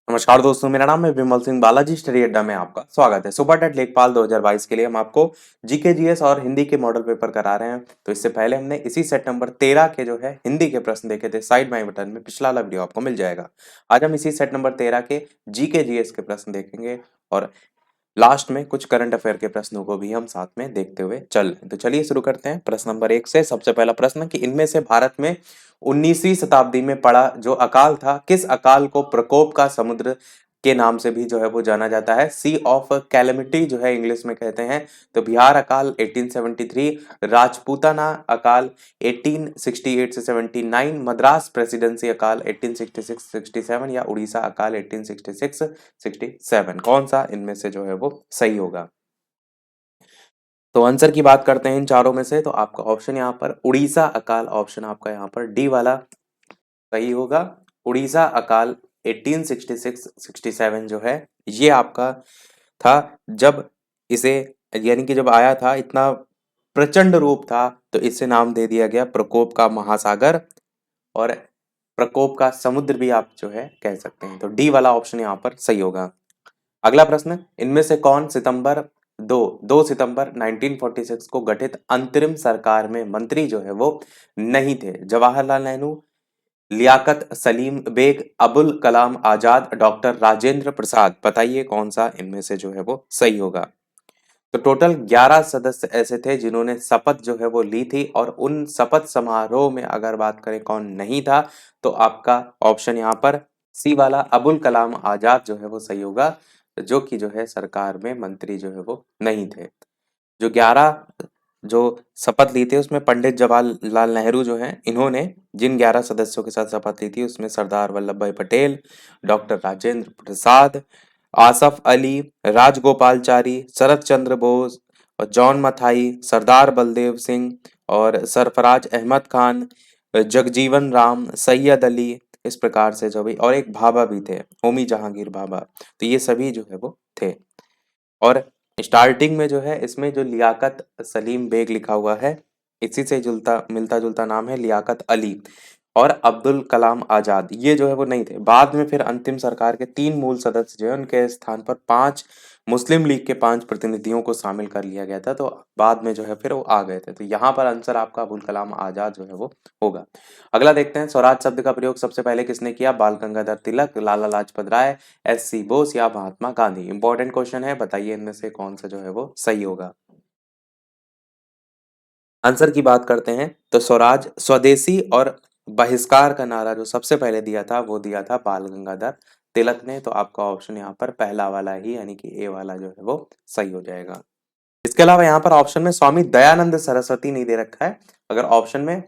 नमस्कार दोस्तों, मेरा नाम है विमल सिंह। बालाजी स्टडी अड्डा में आपका स्वागत है। सुपर टेट लेखपाल 2022 के लिए हम आपको जीके जीएस और हिंदी के मॉडल पेपर करा रहे हैं। तो इससे पहले हमने इसी सेट नंबर 13 के जो है हिंदी के प्रश्न देखे थे। साइड बाई बटन में पिछला वाला वीडियो आपको मिल जाएगा। आज हम इसी सेट नंबर 13 के जीके जीएस के प्रश्न देखेंगे और लास्ट में कुछ करंट अफेयर के प्रश्नों को भी हम साथ में देखते हुए चल रहे हैं। तो चलिए शुरू करते हैं प्रश्न नंबर 1 से। सबसे पहला प्रश्न कि इनमें से भारत में 19वीं शताब्दी में पड़ा जो अकाल था, किस अकाल को प्रकोप का समुद्र के नाम से भी जो है वो जाना जाता है? सी ऑफ कैलेमिटी जो है इंग्लिश में कहते हैं। तो बिहार अकाल 1873, राजपूताना अकाल 1868 से 79, मद्रास प्रेसिडेंसी अकाल 1866-67 या उड़ीसा अकाल 1866-67। कौन सा इनमें से जो है वो सही होगा? तो आंसर की बात करते हैं इन चारों में से, तो आपका ऑप्शन यहाँ पर उड़ीसा अकाल, ऑप्शन आपका यहाँ पर डी वाला सही होगा। उड़ीसा अकाल 1866-67 जो है ये आपका था। जब इसे यानी कि जब आया था, इतना प्रचंड रूप था, तो इसे नाम दे दिया गया प्रकोप का महासागर और प्रकोप का समुद्र भी आप जो है कह सकते हैं। तो डी वाला ऑप्शन यहाँ पर सही होगा। अगला प्रश्न, इनमें से कौन सितंबर 2 सितंबर 1946 को गठित अंतरिम सरकार में मंत्री जो है वो नहीं थे? Jawaharlal Nehru, Liaquat Salim bag, Abul Kalam Azad, doctor Rajendra Prasad. बताइए कौन सा इनमें से जो है वो सही होगा? तो टोटल 11 सदस्य ऐसे थे जिन्होंने शपथ जो है वो ली थी, और उन शपथ समारोह में अगर बात करें कौन नहीं था, तो आपका ऑप्शन यहाँ पर सी वाला अबुल कलाम आजाद जो है वो सही होगा, जो कि जो है सरकार में मंत्री जो है वो नहीं थे। जो 11 जो शपथ ली थी उसमें पंडित जवाहरलाल नेहरू जो हैं, इन्होंने जिन 11 सदस्यों के साथ शपथ ली थी उसमें सरदार वल्लभ भाई पटेल, डॉक्टर राजेंद्र प्रसाद, आसफ अली, राजगोपालचारी, शरत चंद्र बोस और जॉन मथाई, सरदार बलदेव सिंह और सरफराज अहमद खान, जगजीवन राम, सैयद अली, इस प्रकार से जो भी, और एक भाभा भी थे, होमी जहांगीर भाभा। तो ये सभी जो है वो थे। और स्टार्टिंग में जो है इसमें जो लियाकत सलीम बेग लिखा हुआ है, इसी से जुलता मिलता जुलता नाम है लियाकत अली। और अब्दुल कलाम आजाद ये जो है वो नहीं थे। बाद में फिर अंतिम सरकार के 3 मूल सदस्य जो है उनके स्थान पर 5 मुस्लिम लीग के 5 प्रतिनिधियों को शामिल कर लिया गया था। तो बाद में जो है फिर वो आ गए थे। तो यहाँ पर आंसर आपका अबुल कलाम आजाद जो है वो होगा। अगला देखते हैं, स्वराज शब्द का प्रयोग सबसे पहले किसने किया? बाल गंगाधर तिलक, लाला लाजपत राय, एस.सी. बोस या महात्मा गांधी। इंपॉर्टेंट क्वेश्चन है, बताइए इनमें से कौन सा जो है वो सही होगा? आंसर की बात करते हैं तो स्वराज, स्वदेशी और बहिष्कार का नारा जो सबसे पहले दिया था वो दिया था बाल गंगाधर तिलक ने। तो आपका ऑप्शन यहाँ पर पहला वाला ही यानी कि ए वाला जो है वो सही हो जाएगा। इसके अलावा यहाँ पर ऑप्शन में स्वामी दयानंद सरस्वती नहीं दे रखा है। अगर ऑप्शन में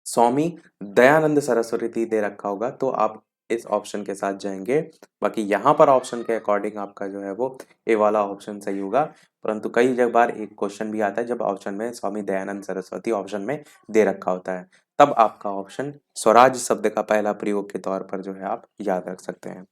स्वामी दयानंद सरस्वती दे रखा होगा तो आप इस ऑप्शन के साथ जाएंगे। बाकी यहाँ पर ऑप्शन के अकॉर्डिंग आपका जो है वो ए वाला ऑप्शन सही होगा। परंतु कई जगह बार एक क्वेश्चन भी आता है जब ऑप्शन में स्वामी दयानंद सरस्वती ऑप्शन में दे रखा होता है, तब आपका ऑप्शन स्वराज शब्द का पहला प्रयोग के तौर पर जो है आप याद रख सकते हैं।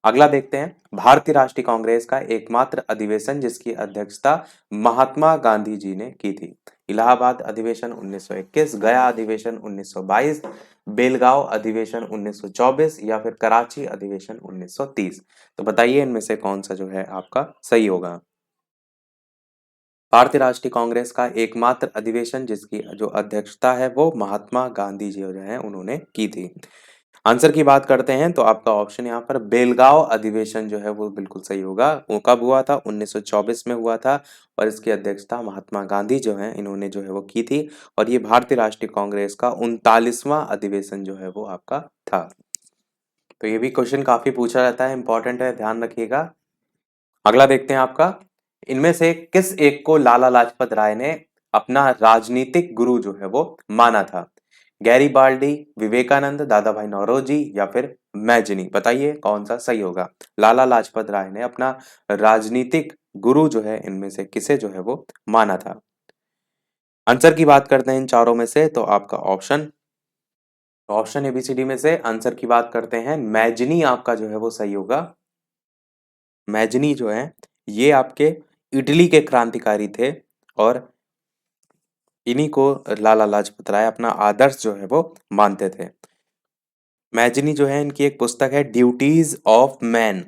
अगला देखते हैं, भारतीय राष्ट्रीय कांग्रेस का एकमात्र अधिवेशन जिसकी अध्यक्षता महात्मा गांधी जी ने की थी? इलाहाबाद अधिवेशन 1921, गया अधिवेशन 1922, बेलगांव अधिवेशन 1924 या फिर कराची अधिवेशन 1930। तो बताइए इनमें से कौन सा जो है आपका सही होगा? भारतीय राष्ट्रीय कांग्रेस का एकमात्र अधिवेशन जिसकी जो अध्यक्षता है वो महात्मा गांधी जी जो है उन्होंने की थी। आंसर की बात करते हैं तो आपका ऑप्शन यहाँ पर बेलगांव अधिवेशन जो है वो बिल्कुल सही होगा। वो कब हुआ था? 1924 में हुआ था और इसकी अध्यक्षता महात्मा गांधी जो है इन्होंने जो है वो की थी। और ये भारतीय राष्ट्रीय कांग्रेस का 39वां अधिवेशन जो है वो आपका था। तो ये भी क्वेश्चन काफी पूछा जाता है, इंपॉर्टेंट है, ध्यान रखिएगा। अगला देखते हैं आपका, इनमें से किस एक को लाला लाजपत राय ने अपना राजनीतिक गुरु जो है वो माना था? गैरीबाल्डी, विवेकानंद, दादा भाई नौरोजी या फिर मैजनी। बताइए कौन सा सही होगा? लाला लाजपत राय ने अपना राजनीतिक गुरु जो है इनमें से किसे जो है वो माना था? आंसर की बात करते हैं इन चारों में से तो आपका ऑप्शन एबीसीडी में से आंसर की बात करते हैं, मैजनी आपका जो है वो सही होगा। मैजनी जो है ये आपके इटली के क्रांतिकारी थे और इन्हीं को लाला लाजपत राय अपना आदर्श जो है वो मानते थे। मैजनी जो है इनकी एक पुस्तक है ड्यूटीज ऑफ मैन।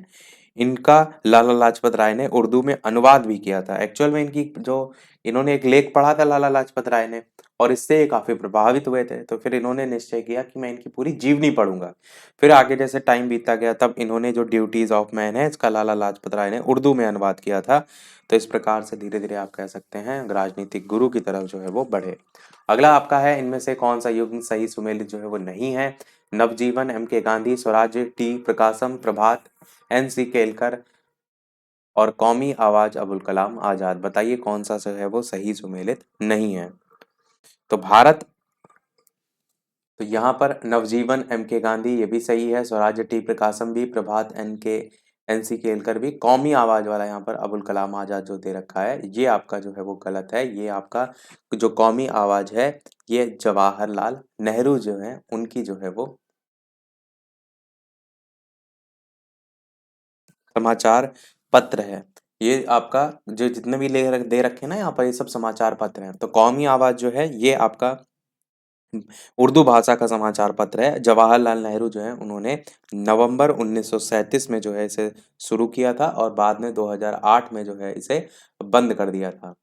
इनका लाला लाजपत राय ने उर्दू में अनुवाद भी किया था। एक्चुअल में इनकी जो इन्होंने एक लेख पढ़ा था लाला लाजपत राय ने, और इससे ये काफी प्रभावित हुए थे। तो फिर इन्होंने निश्चय किया कि मैं इनकी पूरी जीवनी पढ़ूंगा। फिर आगे जैसे टाइम बीतता गया तब इन्होंने जो ड्यूटीज ऑफ मैन है इसका लाला लाजपत राय ने उर्दू में अनुवाद किया था। तो इस प्रकार से धीरे धीरे आप कह सकते हैं राजनीतिक गुरु की तरफ जो है वो बढ़े। अगला आपका है इनमें से कौन सा युग्म सही सुमेलित जो है वो नहीं है। नवजीवन, एम के गांधी, स्वराज्य, टी प्रकाशम, प्रभात, एन सी केलकर और कौमी आवाज अबुल कलाम आजाद। बताइए कौन सा जो है वो सही सुमेलित नहीं है। तो भारत, तो यहाँ पर नवजीवन एम के गांधी ये भी सही है, स्वराज्य टी प्रकाशम भी, प्रभात एन सी केलकर भी, कौमी आवाज वाला यहाँ पर अबुल कलाम आजाद जो दे रखा है ये आपका जो है वो गलत है। ये आपका जो कौमी आवाज है ये जवाहरलाल नेहरू जो है उनकी जो है वो समाचार पत्र है। ये आपका जो जितने भी दे रखे हैं ना यहाँ पर ये सब समाचार पत्र हैं। तो कौमी आवाज जो है ये आपका उर्दू भाषा का समाचार पत्र है। जवाहरलाल नेहरू जो है उन्होंने नवंबर 1937 में जो है इसे शुरू किया था और बाद में 2008 में जो है इसे बंद कर दिया था,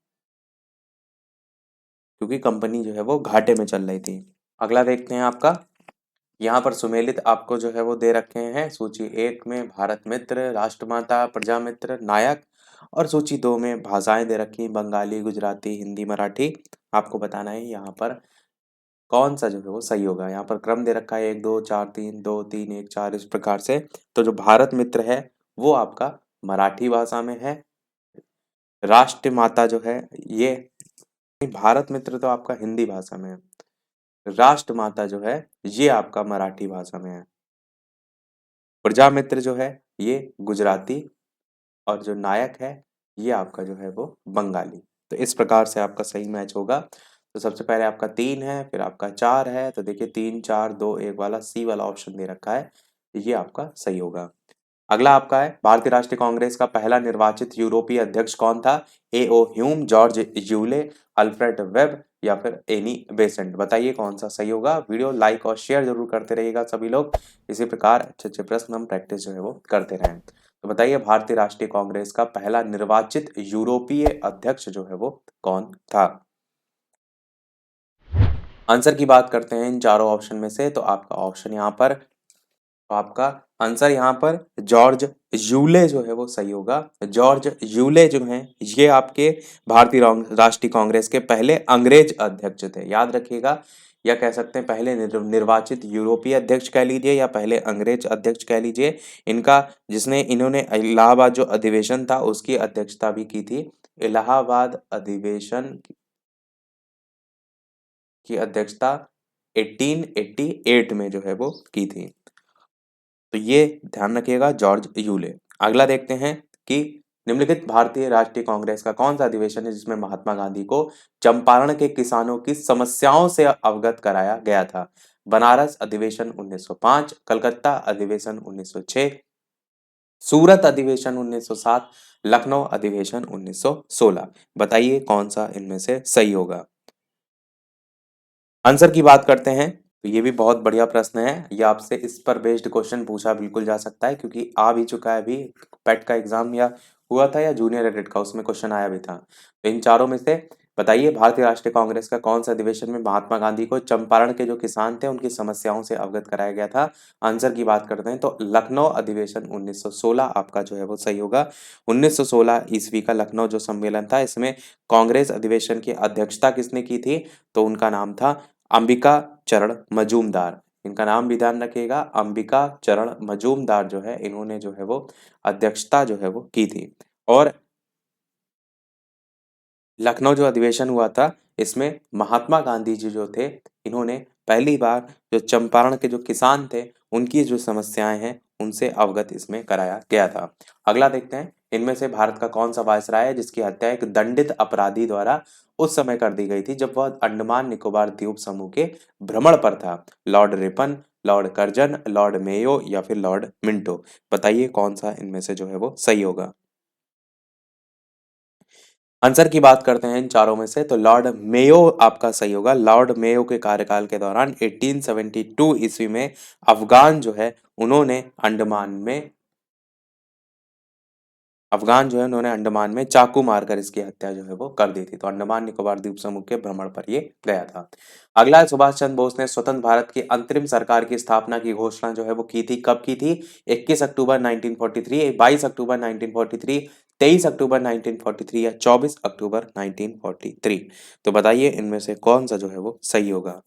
क्योंकि कंपनी जो है वो घाटे में चल रही थी। अगला देखते हैं आपका, यहाँ पर सुमेलित आपको जो है वो दे रखे हैं। सूची एक में भारत मित्र, राष्ट्रमाता, प्रजामित्र, नायक, और सूची दो में भाषाएं दे रखी हैं, बंगाली, गुजराती, हिंदी, मराठी। आपको बताना है यहाँ पर कौन सा जो है वो सही होगा। यहाँ पर क्रम दे रखा है 1 2 4 3 2 3 1 4 इस प्रकार से। तो जो भारत मित्र है वो आपका मराठी भाषा में है। राष्ट्रमाता जो है ये, भारत मित्र तो आपका हिंदी भाषा में है। राष्ट्रमाता जो है ये आपका मराठी भाषा में है। प्रजा मित्र जो है ये गुजराती, और जो नायक है ये आपका जो है वो बंगाली। तो इस प्रकार से आपका सही मैच होगा। तो सबसे पहले आपका 3 है, फिर आपका 4 है। तो देखिए 3 4 2 1 वाला सी वाला ऑप्शन दे रखा है, ये आपका सही होगा। अगला आपका है भारतीय राष्ट्रीय कांग्रेस का पहला निर्वाचित यूरोपीय अध्यक्ष कौन था। A O Hume, George Yule, Alfred Webb या फिर एनी बेसेंट। बताइए कौन सा सही होगा। वीडियो लाइक और शेयर जरूर करते रहिएगा सभी लोग। इसी प्रकार अच्छे अच्छे प्रश्न हम प्रैक्टिस जो है वो करते रहें। तो बताइए भारतीय राष्ट्रीय कांग्रेस का पहला निर्वाचित यूरोपीय अध्यक्ष जो है वो कौन था। आंसर की बात करते हैं इन चारों ऑप्शन में से, तो आपका ऑप्शन यहाँ पर, तो आपका आंसर यहाँ पर जॉर्ज यूले जो है वो सही होगा। जॉर्ज यूले जो हैं ये आपके भारतीय राष्ट्रीय कांग्रेस के पहले अंग्रेज अध्यक्ष थे, याद रखिएगा। या कह सकते हैं पहले निर्वाचित यूरोपीय अध्यक्ष कह लीजिए या पहले अंग्रेज अध्यक्ष कह लीजिए। इनका जिसने इन्होंने इलाहाबाद जो अधिवेशन था उसकी अध्यक्षता भी की थी। इलाहाबाद अधिवेशन की अध्यक्षता 1888 में जो है वो की थी। तो ये ध्यान रखिएगा जॉर्ज यूले। अगला देखते हैं कि निम्नलिखित भारतीय राष्ट्रीय कांग्रेस का कौन सा अधिवेशन है जिसमें महात्मा गांधी को चंपारण के किसानों की समस्याओं से अवगत कराया गया था। बनारस अधिवेशन 1905, कलकत्ता अधिवेशन 1906, सूरत अधिवेशन 1907, लखनऊ अधिवेशन 1916। बताइए कौन सा इनमें से सही होगा। आंसर की बात करते हैं, तो ये भी बहुत बढ़िया प्रश्न है। ये आपसे इस पर बेस्ड क्वेश्चन पूछा बिल्कुल जा सकता है, क्योंकि आ भी चुका है अभी। पेट का एग्जाम या हुआ था या जूनियर एडिट का, उसमें क्वेश्चन आया भी था। तो इन चारों में से बताइए भारतीय राष्ट्रीय कांग्रेस का कौन सा अधिवेशन में महात्मा गांधी को चंपारण के जो किसान थे उनकी समस्याओं से अवगत कराया गया था। आंसर की बात करते हैं तो लखनऊ अधिवेशन 1916 आपका जो है वो सही होगा। 1916 ईस्वी का लखनऊ जो सम्मेलन था इसमें कांग्रेस अधिवेशन की अध्यक्षता किसने की थी, तो उनका नाम था अंबिका चरण मजूमदार। इनका नाम भी ध्यान रखिएगा, अंबिका चरण मजूमदार जो है इन्होंने जो है वो अध्यक्षता जो है वो की थी। और लखनऊ जो अधिवेशन हुआ था इसमें महात्मा गांधी जी जो थे इन्होंने पहली बार जो चंपारण के जो किसान थे उनकी जो समस्याएं हैं उनसे अवगत इसमें कराया गया था। अगला देखते हैं इनमें से भारत का कौन सा वायसराय है जिसकी हत्या एक दंडित अपराधी द्वारा उस समय कर दी गई थी जब वह अंडमान निकोबार द्वीप समूह के भ्रमण पर था। Lord Ripon, Lord Curzon, Lord Mayo या फिर लॉर्ड मिंटो। बताइए कौन सा इनमें से जो है वो सही होगा। आंसर की बात करते हैं इन चारों में से, तो लॉर्ड मेयो आपका सही होगा। लॉर्ड मेयो के कार्यकाल के दौरान 1872 ईस्वी में अफगान जो है उन्होंने अंडमान में अफगान जो है उन्होंने अंडमान में चाकू मारकर इसकी हत्या जो है वो कर दी थी। तो अंडमान निकोबार द्वीप समूह के भ्रमण पर ये गया था। अगला है, सुभाष चंद्र बोस ने स्वतंत्र भारत की अंतरिम सरकार की स्थापना की घोषणा जो है वो की थी, कब की थी? 21 अक्टूबर 1943, 22 अक्टूबर 1943, 23 अक्टूबर 1943 या 24 अक्टूबर 1943? तो बताइए इनमें से कौन सा जो है वो सही होगा।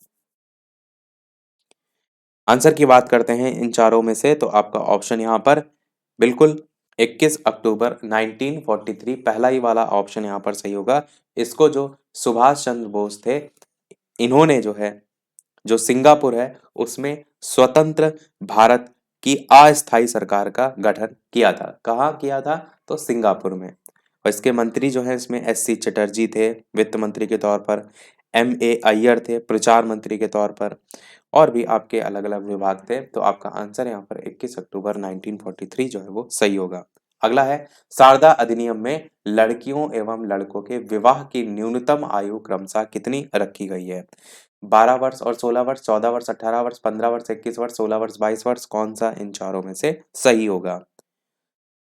आंसर की बात करते हैं इन चारों में से, तो आपका ऑप्शन यहाँ पर बिल्कुल 21 अक्टूबर 1943 पहला ही वाला ऑप्शन यहाँ पर सही होगा। इसको जो सुभाष चंद्र बोस थे, इन्होंने जो है जो सिंगापुर है उसमें स्वतंत्र भारत की अस्थायी सरकार का गठन किया था। कहाँ किया था? तो सिंगापुर में। और इसके मंत्री जो है इसमें एस सी चटर्जी थे वित्त मंत्री के तौर पर, एम ए अय्यर थे प्रचार मंत्री के तौर पर, और भी आपके अलग अलग विभाग थे। तो आपका आंसर यहाँ पर 21 अक्टूबर 1943 जो है वो सही होगा। अगला है, शारदा अधिनियम में लड़कियों एवं लड़कों के विवाह की न्यूनतम आयु क्रमशः कितनी रखी गई है? 12 वर्ष और 16 वर्ष, 14 वर्ष, 18 वर्ष, 15 वर्ष, 21 वर्ष, 16 वर्ष, 22 वर्ष, कौन सा इन चारों में से सही होगा?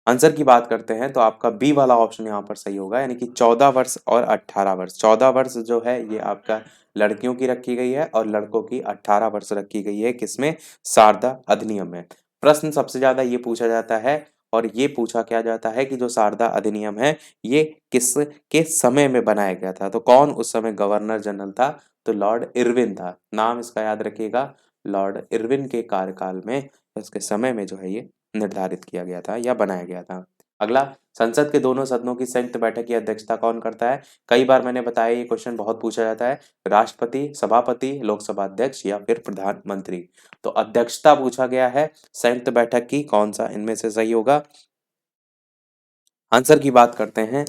आंसर की बात करते हैं तो आपका बी वाला ऑप्शन यहाँ पर सही होगा, यानी कि 14 वर्ष और 18 वर्ष। 14 वर्ष जो है ये आपका लड़कियों की रखी गई है और लड़कों की 18 वर्ष रखी गई है। किसमें? शारदा अधिनियम में। प्रश्न सबसे ज्यादा ये पूछा जाता है और ये पूछा क्या जाता है कि जो शारदा अधिनियम है ये किस के समय में बनाया गया था? तो कौन उस समय गवर्नर जनरल था? तो लॉर्ड इरविन था। नाम इसका याद रखिएगा, लॉर्ड इरविन के कार्यकाल में, उसके समय में जो है ये निर्धारित किया गया था या बनाया गया था। अगला, संसद के दोनों सदनों की संयुक्त बैठक की अध्यक्षता कौन करता है? कई बार मैंने बताया ये क्वेश्चन बहुत पूछा जाता है। राष्ट्रपति, सभापति, लोकसभा अध्यक्ष या फिर प्रधानमंत्री? तो अध्यक्षता पूछा गया है संयुक्त बैठक की, कौन सा इनमें से सही होगा? आंसर की बात करते हैं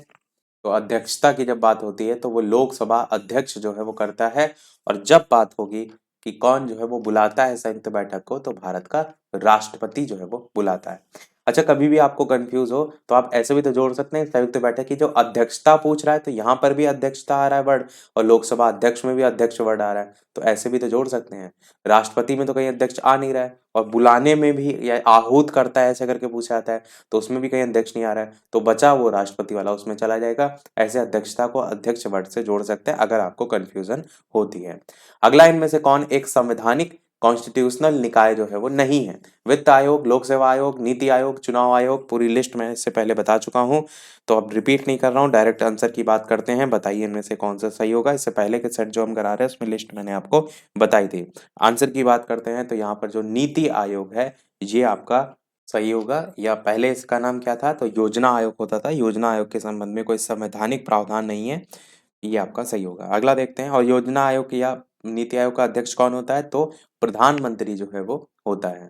तो अध्यक्षता की जब बात होती है तो वो लोकसभा अध्यक्ष जो है वो करता है, और जब बात होगी कि कौन जो है वो बुलाता है संयुक्त बैठक को, तो भारत का राष्ट्रपति जो है वो बुलाता है। अच्छा, कभी भी आपको कंफ्यूज हो तो आप ऐसे भी तो जोड़ सकते हैं, संयुक्त बैठक की जो अध्यक्षता पूछ रहा है तो यहाँ पर भी अध्यक्षता आ रहा है वर्ड, और लोकसभा अध्यक्ष में भी अध्यक्ष वर्ड आ रहा है, तो ऐसे भी तो जोड़ सकते हैं। राष्ट्रपति में तो कहीं अध्यक्ष आ नहीं रहा है, और बुलाने में भी या आहूत करता है ऐसे करके पूछा जाता है तो उसमें भी कहीं अध्यक्ष नहीं आ रहा है, तो बचा वो राष्ट्रपति वाला, उसमें चला जाएगा। ऐसे अध्यक्षता को अध्यक्ष वर्ड से जोड़ सकते हैं अगर आपको कंफ्यूजन होती है। अगला, इनमें से कौन एक संवैधानिक कॉन्स्टिट्यूशनल निकाय जो है वो नहीं है? वित्त आयोग, लोक सेवा आयोग, नीति आयोग, चुनाव आयोग? पूरी लिस्ट मैं इससे पहले बता चुका हूं, तो अब रिपीट नहीं कर रहा हूं, डायरेक्ट आंसर की बात करते हैं। बताइए इनमें से कौन सा सही होगा। इससे पहले के सेट जो हम करा रहे हैं उसमें लिस्ट मैंने आपको बताई थी। आंसर की बात करते हैं तो यहाँ पर जो नीति आयोग है ये आपका सही होगा। या पहले इसका नाम क्या था? तो योजना आयोग होता था। योजना आयोग के संबंध में कोई संवैधानिक प्रावधान नहीं है, ये आपका सही होगा। अगला देखते हैं, और योजना आयोग या नीति आयोग का अध्यक्ष कौन होता है? तो प्रधानमंत्री जो है वो होता है।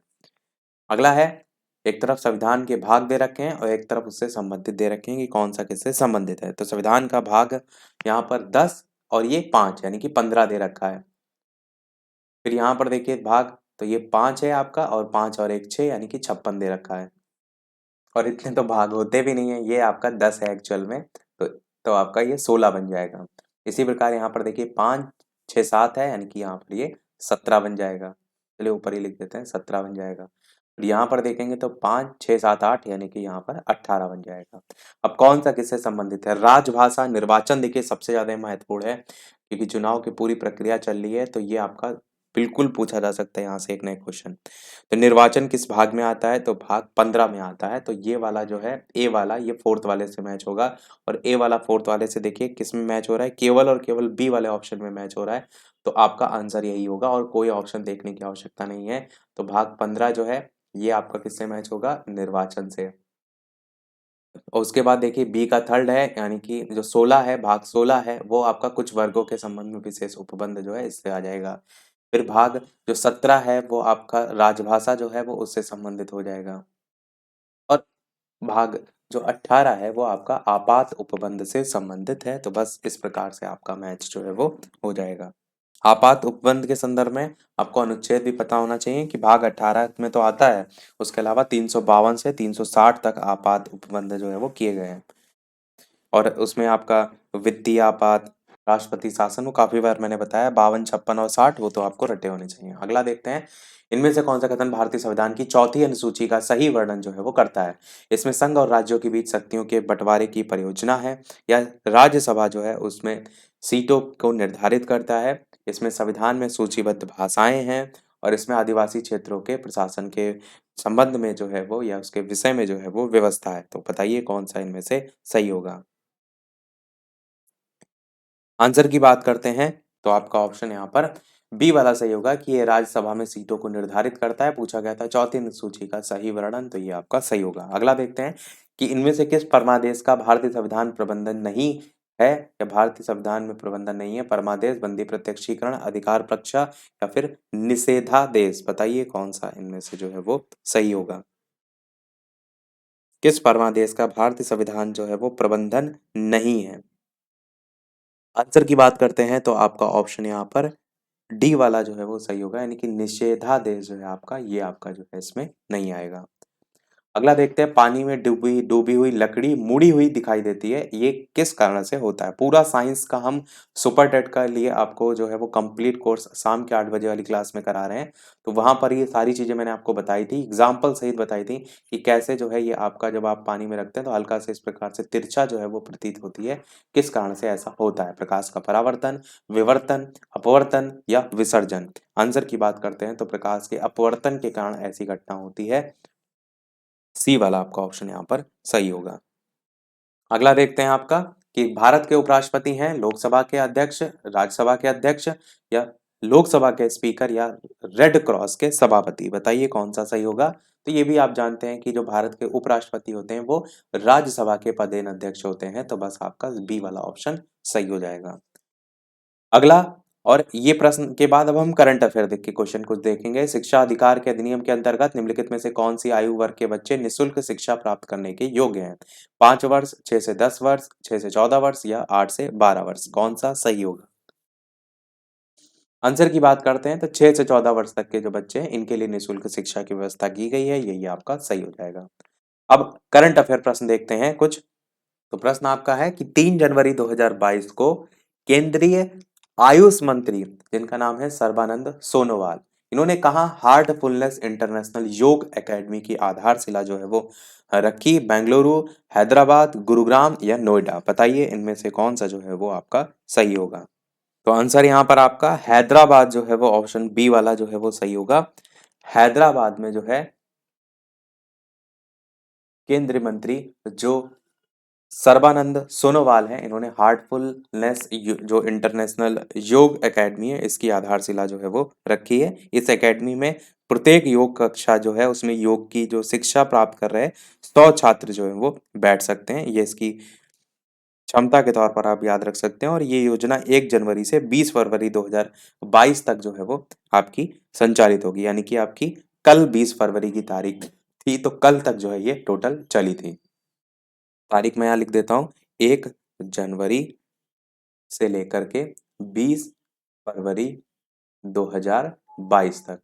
अगला है, एक तरफ संविधान के भाग दे रखे हैं और एक तरफ उससे संबंधित दे रखे हैं कि कौन सा किससे संबंधित है। तो संविधान का भाग यहाँ पर 10 और ये 5 यानी कि 15 दे रखा है। फिर यहाँ पर देखिए भाग, तो ये 5 है आपका, और 5 और 1 6 यानी कि 56 दे रखा है। और इतने तो भाग होते भी नहीं है, ये आपका 10 है एक्चुअल में। तो आपका ये 16 बन जाएगा। इसी प्रकार यहाँ पर देखिए 5 6 7 है, यानी कि यहाँ पर ये 17 बन जाएगा। चलिए ऊपर ही लिख देते हैं, 17 बन जाएगा। फिर यहाँ पर देखेंगे तो 5 6 7 8 यानी कि यहाँ पर 18 बन जाएगा। अब कौन सा किससे संबंधित है? राजभाषा निर्वाचन देखिए सबसे ज्यादा महत्वपूर्ण है, क्योंकि चुनाव की पूरी प्रक्रिया चल रही है, तो ये आपका बिल्कुल पूछा जा सकता है यहाँ से एक नया क्वेश्चन। तो निर्वाचन किस भाग में आता है? तो भाग 15 में आता है। तो ये वाला जो है ए वाला, ये फोर्थ वाले से मैच होगा, और ए वाला फोर्थ वाले से देखिए किस में मैच हो रहा है? केवल और केवल बी वाले ऑप्शन में मैच हो रहा है। तो आपका आंसर यही होगा और कोई ऑप्शन देखने की आवश्यकता नहीं है। तो भाग 15 जो है ये आपका किससे मैच होगा? निर्वाचन से। और उसके बाद देखिए बी का थर्ड है, यानी कि जो 16 है, भाग 16 है, वो आपका कुछ वर्गों के संबंध में विशेष उपबंध जो है इससे आ जाएगा। फिर भाग जो 17 है वो आपका राजभाषा जो है वो उससे संबंधित हो जाएगा। और भाग जो 18 है वो आपका आपात उपबंध से संबंधित है। तो बस इस प्रकार से आपका मैच जो है वो हो जाएगा। आपात उपबंध के संदर्भ में आपको अनुच्छेद भी पता होना चाहिए कि भाग 18 में तो आता है, उसके अलावा 352 से 360 तक आपात उपबंध जो है वो किए गए हैं। और उसमें आपका वित्तीय आपात, राष्ट्रपति शासन, वो काफी बार मैंने बताया 52, 56 और 60, वो तो आपको रटे होने चाहिए। अगला देखते हैं, इनमें से कौन सा कथन भारतीय संविधान की चौथी अनुसूची का सही वर्णन जो है वो करता है? इसमें संघ और राज्यों के बीच शक्तियों के बंटवारे की परियोजना है, या राज्यसभा जो है उसमें सीटों को निर्धारित करता है, इसमें संविधान में सूचीबद्ध भाषाएं हैं, और इसमें आदिवासी क्षेत्रों के प्रशासन के संबंध में जो है वो, या उसके विषय में जो है वो व्यवस्था है। तो बताइए कौन सा इनमें से सही होगा? आंसर की बात करते हैं तो आपका ऑप्शन यहाँ पर बी वाला सही होगा कि ये राज्यसभा में सीटों को निर्धारित करता है। पूछा गया था चौथी अनुसूची का सही वर्णन, तो ये आपका सही होगा। अगला देखते हैं कि इनमें से किस परमादेश का भारतीय संविधान प्रबंधन नहीं है, या भारतीय संविधान में प्रबंधन नहीं है? परमादेश, बंदी प्रत्यक्षीकरण, अधिकार पक्ष, या फिर निषेधादेश। बताइए कौन सा इनमें से जो है वो सही होगा? किस परमादेश का भारतीय संविधान जो है वो प्रबंधन नहीं है? आंसर की बात करते हैं तो आपका ऑप्शन यहाँ पर डी वाला जो है वो सही होगा, यानी कि निषेधादेश जो है आपका, ये आपका जो है इसमें नहीं आएगा। अगला देखते हैं, पानी में डूबी डूबी हुई लकड़ी मुड़ी हुई दिखाई देती है, ये किस कारण से होता है? पूरा साइंस का हम सुपर टेट का लिए आपको जो है वो कंप्लीट कोर्स शाम के 8 बजे वाली क्लास में करा रहे हैं। तो वहां पर ये सारी चीजें मैंने आपको बताई थी, एग्जाम्पल सहित बताई थी कि कैसे जो है ये आपका जब आप पानी में रखते हैं तो हल्का से इस प्रकार से तिरछा जो है वो प्रतीत होती है। किस कारण से ऐसा होता है? प्रकाश का परावर्तन, विवर्तन, अपवर्तन, या विसर्जन। आंसर की बात करते हैं तो प्रकाश के अपवर्तन के कारण ऐसी घटना होती है। सी वाला आपका ऑप्शन यहाँ पर सही होगा। अगला देखते हैं आपका कि भारत के उपराष्ट्रपति हैं लोकसभा के अध्यक्ष, राज्यसभा के अध्यक्ष, या लोकसभा के स्पीकर, या रेड क्रॉस के सभापति। बताइए कौन सा सही होगा? तो ये भी आप जानते हैं कि जो भारत के उपराष्ट्रपति होते हैं वो राज्यसभा के पदेन अध्यक्ष होते हैं, तो बस आपका बी वाला ऑप्शन सही हो जाएगा। अगला, और ये प्रश्न के बाद अब हम करंट अफेयर देख के क्वेश्चन कुछ देखेंगे। शिक्षा अधिकार के अधिनियम के अंतर्गत निम्नलिखित में से कौन सी आयु वर्ग के बच्चे निःशुल्क शिक्षा प्राप्त करने के योग्य हैं? 5 वर्ष, 6 से 10 वर्ष, 6 से 14 वर्ष, या 8 से 12 वर्ष। कौन सा सही होगा? आंसर की बात करते हैं तो 6 से 14 वर्ष तक के जो बच्चे हैं इनके लिए निःशुल्क शिक्षा की व्यवस्था की गई है, यही आपका सही हो जाएगा। अब करंट अफेयर प्रश्न देखते हैं कुछ। तो प्रश्न आपका है कि 3 जनवरी 2022 को केंद्रीय आयुष मंत्री, जिनका नाम है सर्बानंद सोनोवाल, इन्होंने कहा हार्टफुलनेस इंटरनेशनल योग एकेडमी की आधारशिला जो है वो रखी? बेंगलुरु, हैदराबाद, गुरुग्राम, या नोएडा। बताइए इनमें से कौन सा जो है वो आपका सही होगा? तो आंसर यहाँ पर आपका हैदराबाद जो है वो ऑप्शन बी वाला जो है वो सही होगा। हैदराबाद में जो है केंद्रीय मंत्री जो सर्बानंद सोनोवाल हैं, इन्होंने हार्टफुलनेस जो इंटरनेशनल योग एकेडमी है इसकी आधारशिला जो है वो रखी है। इस एकेडमी में प्रत्येक योग कक्षा जो है उसमें योग की जो शिक्षा प्राप्त कर रहे 100 छात्र जो है वो बैठ सकते हैं। ये इसकी क्षमता के तौर पर आप याद रख सकते हैं, और ये योजना 1 जनवरी से 20 फरवरी 2022 तक जो है वो आपकी संचालित होगी, यानी कि आपकी कल 20 फरवरी की तारीख थी, तो कल तक जो है ये टोटल चली थी। तारीख मैं यहाँ लिख देता हूँ, 1 जनवरी से लेकर के 20 फरवरी 2022 तक।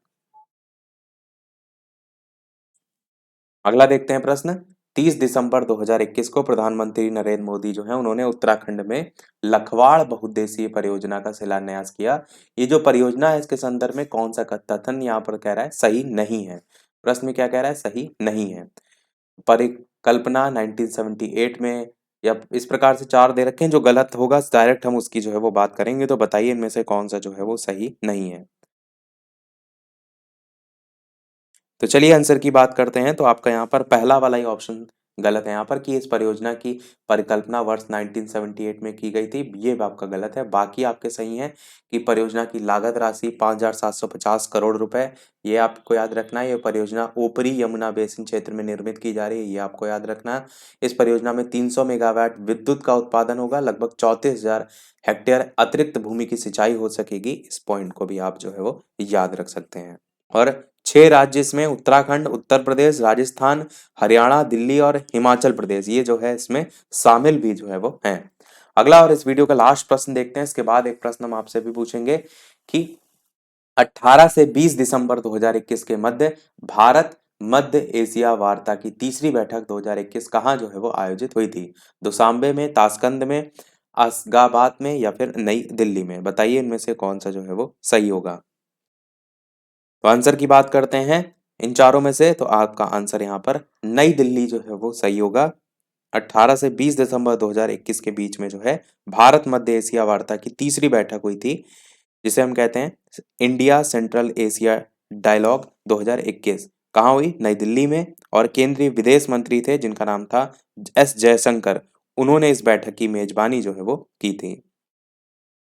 अगला देखते हैं प्रश्न, 30 दिसंबर 2021 को प्रधानमंत्री नरेंद्र मोदी जो है उन्होंने उत्तराखंड में लखवाड़ बहुउद्देशीय परियोजना का शिलान्यास किया। ये जो परियोजना है इसके संदर्भ में कौन सा कथन यहाँ पर कह रहा है सही नहीं है? प्रश्न में क्या कह रहा है? सही नहीं है। परिकल्पना 1978 में, या इस प्रकार से 4 दे रखे हैं, जो गलत होगा डायरेक्ट हम उसकी जो है वो बात करेंगे। तो बताइए इनमें से कौन सा जो है वो सही नहीं है? तो चलिए आंसर की बात करते हैं। तो आपका यहाँ पर पहला वाला ही ऑप्शन गलत है यहाँ पर, कि इस परियोजना की परिकल्पना वर्ष 1978 में की गई थी, ये आपका गलत है। बाकी आपके सही हैं कि परियोजना की लागत राशि 5,750 करोड़ रुपए, ये आपको याद रखना है। ये परियोजना ऊपरी यमुना बेसिन क्षेत्र में निर्मित की जा रही है, ये आपको याद रखना है। इस परियोजना में 300 मेगावाट विद्युत का उत्पादन होगा, लगभग 34,000 हेक्टेयर अतिरिक्त भूमि की सिंचाई हो सकेगी। इस पॉइंट को भी आप जो है वो याद रख सकते हैं। और 6 राज्य इसमें उत्तराखंड, उत्तर प्रदेश, राजस्थान, हरियाणा, दिल्ली और हिमाचल प्रदेश, ये जो है इसमें शामिल भी जो है वो हैं। अगला और इस वीडियो का लास्ट प्रश्न देखते हैं, इसके बाद एक प्रश्न हम आपसे भी पूछेंगे कि 18 से 20 दिसंबर 2021 के मध्य भारत मध्य एशिया वार्ता की तीसरी बैठक 2021 कहाँ जो है वो आयोजित हुई थी? दुशांबे में, ताशकंद में, अशगाबाद में या फिर नई दिल्ली में? बताइए इनमें से कौन सा जो है वो सही होगा। तो आंसर की बात करते हैं इन चारों में से, तो आपका आंसर यहाँ पर नई दिल्ली जो है वो सही होगा। 18 से 20 दिसंबर 2021 के बीच में जो है भारत मध्य एशिया वार्ता की तीसरी बैठक हुई थी, जिसे हम कहते हैं इंडिया सेंट्रल एशिया डायलॉग 2021। कहाँ हुई? नई दिल्ली में। और केंद्रीय विदेश मंत्री थे जिनका नाम था एस जयशंकर। उन्होंने इस बैठक की मेजबानी जो है वो की थी।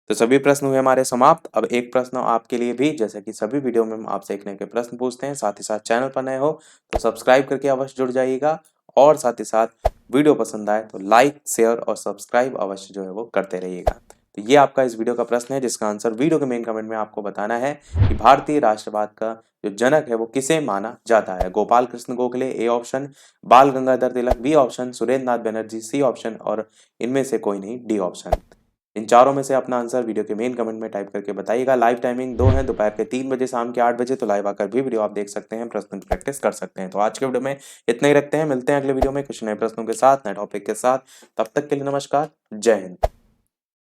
तो सभी प्रश्न हुए हमारे समाप्त। अब एक प्रश्न आपके लिए भी, जैसे कि सभी वीडियो में हम आपसे एक न एक प्रश्न पूछते हैं, साथ ही साथ चैनल पर नए हो तो सब्सक्राइब करके अवश्य जुड़ जाइएगा, और साथ ही साथ वीडियो पसंद आए तो लाइक, शेयर और सब्सक्राइब अवश्य जो है वो करते रहिएगा। तो ये आपका इस वीडियो का प्रश्न है, जिसका आंसर वीडियो के मेन कमेंट में आपको बताना है कि भारतीय राष्ट्रवाद का जो जनक है वो किसे माना जाता है? गोपाल कृष्ण गोखले ए ऑप्शन, बाल गंगाधर तिलक बी ऑप्शन, सुरेंद्र नाथ बनर्जी सी ऑप्शन, और इनमें से कोई नहीं डी ऑप्शन। इन चारों में से अपना आंसर वीडियो के मेन कमेंट में टाइप करके बताइएगा। लाइव टाइमिंग 2 है, दोपहर के 3 बजे, शाम के 8 बजे। तो लाइव आकर भी वीडियो आप देख सकते हैं, प्रश्न की प्रैक्टिस कर सकते हैं। तो आज के वीडियो में इतना ही रखते हैं, मिलते हैं अगले वीडियो में कुछ नए प्रश्नों के साथ, नए टॉपिक के साथ। तब तक के लिए नमस्कार, जय हिंद।